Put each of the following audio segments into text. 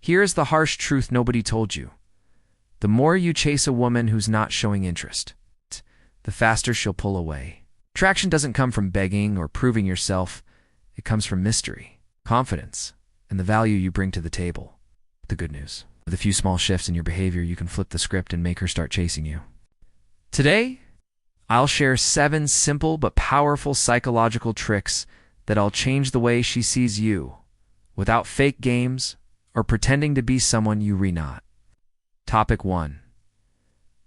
Here's the harsh truth nobody told you. The more you chase a woman who's not showing interest, the faster she'll pull away. Attraction doesn't come from begging or proving yourself. It comes from mystery, confidence, and the value you bring to the table. The good news: with a few small shifts in your behavior, you can flip the script and make her start chasing you. Today, I'll share 7 simple but powerful psychological tricks that'll change the way she sees you, without fake games or pretending to be someone you're not. Topic 1.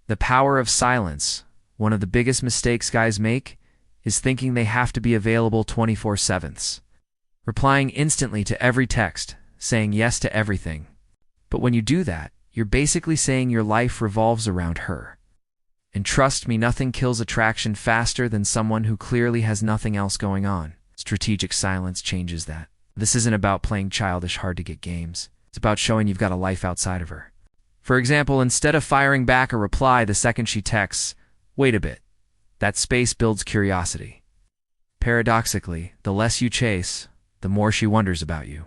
The power of silence. One of the biggest mistakes guys make is thinking they have to be available 24/7, replying instantly to every text, saying yes to everything. But when you do that, you're basically saying your life revolves around her. And trust me, nothing kills attraction faster than someone who clearly has nothing else going on. Strategic silence changes that. This isn't about playing childish hard-to-get games. It's about showing you've got a life outside of her. For example, instead of firing back a reply the second she texts, wait a bit. That space builds curiosity. Paradoxically, the less you chase, the more she wonders about you.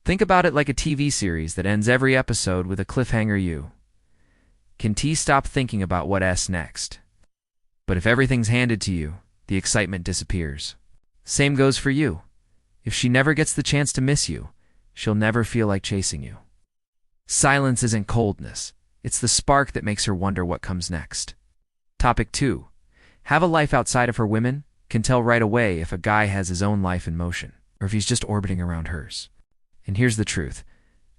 Think about it like a TV series that ends every episode with a cliffhanger you. Can T stop thinking about what's next? But if everything's handed to you, the excitement disappears. Same goes for you. If she never gets the chance to miss you, she'll never feel like chasing you. Silence isn't coldness. It's the spark that makes her wonder what comes next. Topic 2. Have a life outside of her. Women can tell right away if a guy has his own life in motion, or if he's just orbiting around hers. And here's the truth.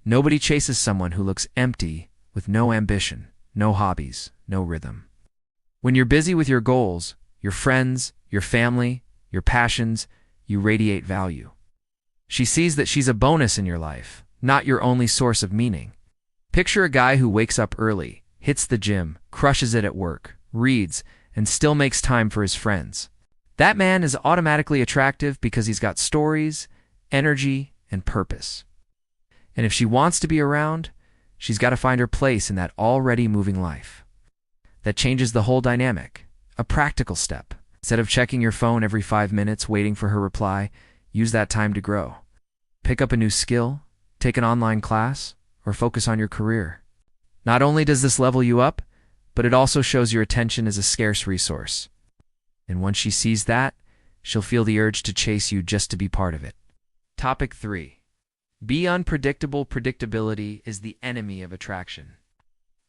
Nobody chases someone who looks empty, with no ambition, no hobbies, no rhythm. When you're busy with your goals, your friends, your family, your passions, you radiate value. She sees that she's a bonus in your life, not your only source of meaning. Picture a guy who wakes up early, hits the gym, crushes it at work, reads, and still makes time for his friends. That man is automatically attractive because he's got stories, energy, and purpose. And if she wants to be around, she's got to find her place in that already moving life. That changes the whole dynamic. A practical step. Instead of checking your phone every 5 minutes waiting for her reply, use that time to grow. Pick up a new skill, take an online class, or focus on your career. Not only does this level you up, but it also shows your attention is a scarce resource. And once she sees that, she'll feel the urge to chase you just to be part of it. Topic 3. Be unpredictable. Predictability is the enemy of attraction.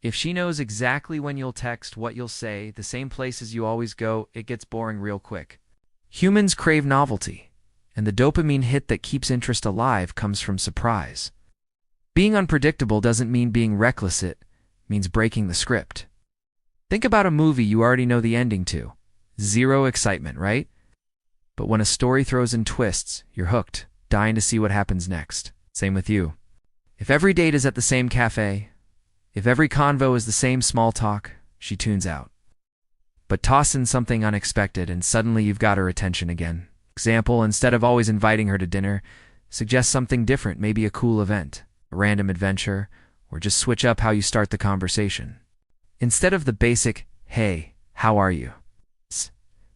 If she knows exactly when you'll text, what you'll say, the same places you always go, it gets boring real quick. Humans crave novelty, and the dopamine hit that keeps interest alive comes from surprise. Being unpredictable doesn't mean being reckless, it means breaking the script. Think about a movie you already know the ending to. Zero excitement, right? But when a story throws in twists, you're hooked, dying to see what happens next. Same with you. If every date is at the same cafe, if every convo is the same small talk, she tunes out. But toss in something unexpected and suddenly you've got her attention again. Example, instead of always inviting her to dinner, suggest something different, maybe a cool event, a random adventure, or just switch up how you start the conversation. Instead of the basic, "Hey, how are you?"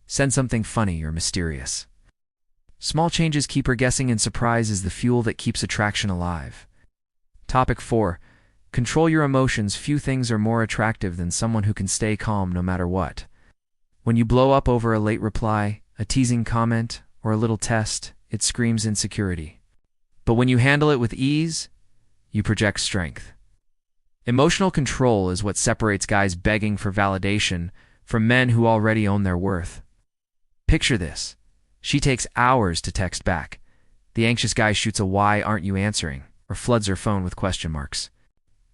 send something funny or mysterious. Small changes keep her guessing, and surprise is the fuel that keeps attraction alive. Topic 4. Control your emotions. Few things are more attractive than someone who can stay calm no matter what. When you blow up over a late reply, a teasing comment, or a little test, it screams insecurity. But when you handle it with ease, you project strength. Emotional control is what separates guys begging for validation from men who already own their worth. Picture this. She takes hours to text back. The anxious guy shoots a "why aren't you answering?" or floods her phone with question marks.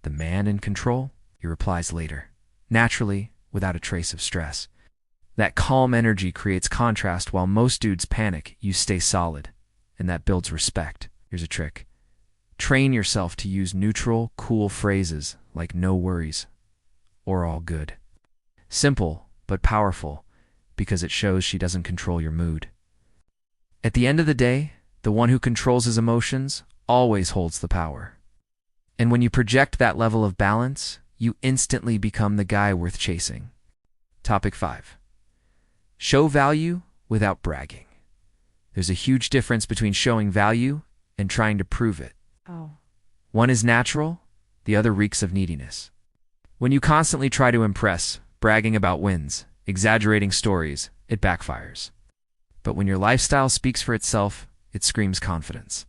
The man in control? He replies later, naturally, without a trace of stress. That calm energy creates contrast. While most dudes panic, you stay solid, and that builds respect. Here's a trick. Train yourself to use neutral, cool phrases like "no worries" or "all good." Simple, but powerful, because it shows she doesn't control your mood. At the end of the day, the one who controls his emotions always holds the power. And when you project that level of balance, you instantly become the guy worth chasing. Topic 5. Show value without bragging. There's a huge difference between showing value and trying to prove it. One is natural, the other reeks of neediness. When you constantly try to impress, bragging about wins, exaggerating stories, it backfires. But when your lifestyle speaks for itself, it screams confidence.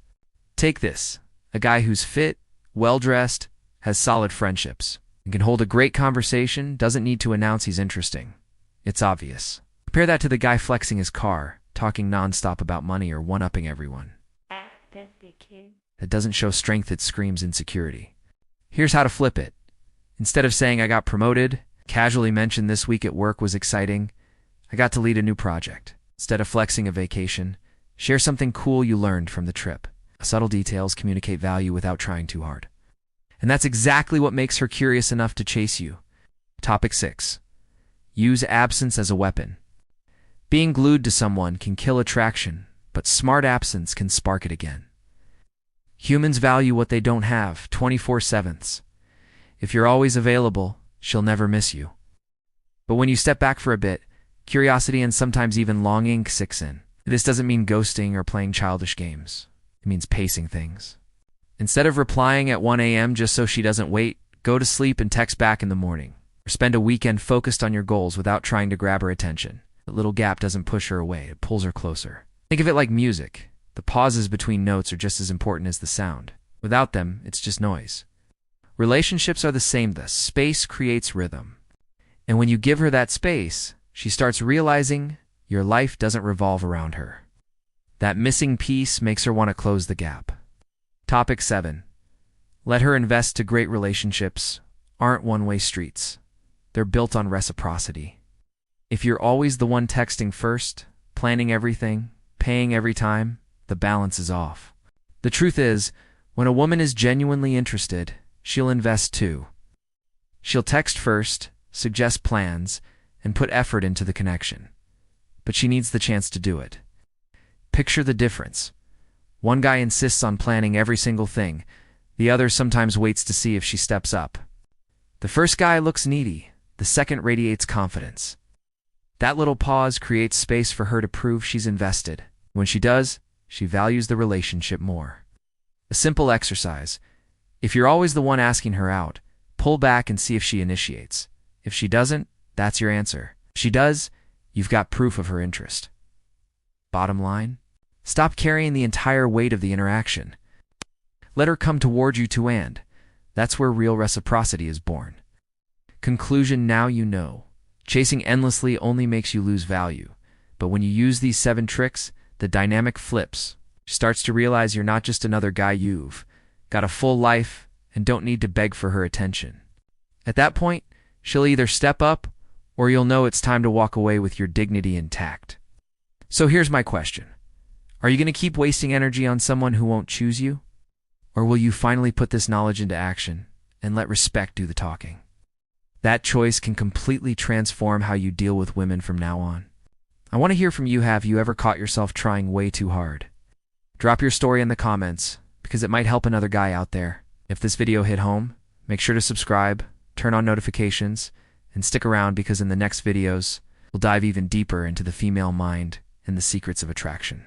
Take this, a guy who's fit, well-dressed, has solid friendships, and can hold a great conversation, doesn't need to announce he's interesting. It's obvious. Compare that to the guy flexing his car, talking nonstop about money or one-upping everyone. That doesn't show strength, it screams insecurity. Here's how to flip it. Instead of saying I got promoted, casually mention this week at work was exciting, I got to lead a new project. Instead of flexing a vacation, share something cool you learned from the trip. Subtle details communicate value without trying too hard. And that's exactly what makes her curious enough to chase you. Topic 6. Use absence as a weapon. Being glued to someone can kill attraction, but smart absence can spark it again. Humans value what they don't have 24/7. If you're always available, she'll never miss you. But when you step back for a bit, curiosity and sometimes even longing kicks in. This doesn't mean ghosting or playing childish games. It means pacing things. Instead of replying at 1 a.m. just so she doesn't wait, go to sleep and text back in the morning. Or spend a weekend focused on your goals without trying to grab her attention. The little gap doesn't push her away, it pulls her closer. Think of it like music. The pauses between notes are just as important as the sound. Without them, it's just noise. Relationships are the same. The space creates rhythm. And when you give her that space, she starts realizing your life doesn't revolve around her. That missing piece makes her want to close the gap. Topic 7. Let her invest to great relationships aren't one-way streets. They're built on reciprocity. If you're always the one texting first, planning everything, paying every time, the balance is off. The truth is, when a woman is genuinely interested, she'll invest too. She'll text first, suggest plans, and put effort into the connection. But she needs the chance to do it. Picture the difference. One guy insists on planning every single thing. The other sometimes waits to see if she steps up. The first guy looks needy. The second radiates confidence. That little pause creates space for her to prove she's invested. When she does, she values the relationship more. A simple exercise. If you're always the one asking her out, pull back and see if she initiates. If she doesn't, that's your answer. If she does, you've got proof of her interest. Bottom line? Stop carrying the entire weight of the interaction. Let her come toward you to and. That's where real reciprocity is born. Conclusion: now you know. Chasing endlessly only makes you lose value. But when you use these 7 tricks, the dynamic flips. She starts to realize you're not just another guy, you've got a full life and don't need to beg for her attention. At that point, she'll either step up or you'll know it's time to walk away with your dignity intact. So here's my question. Are you going to keep wasting energy on someone who won't choose you? Or will you finally put this knowledge into action and let respect do the talking? That choice can completely transform how you deal with women from now on. I want to hear from you. Have you ever caught yourself trying way too hard? Drop your story in the comments, because it might help another guy out there. If this video hit home, make sure to subscribe, turn on notifications, and stick around because in the next videos, we'll dive even deeper into the female mind and the secrets of attraction.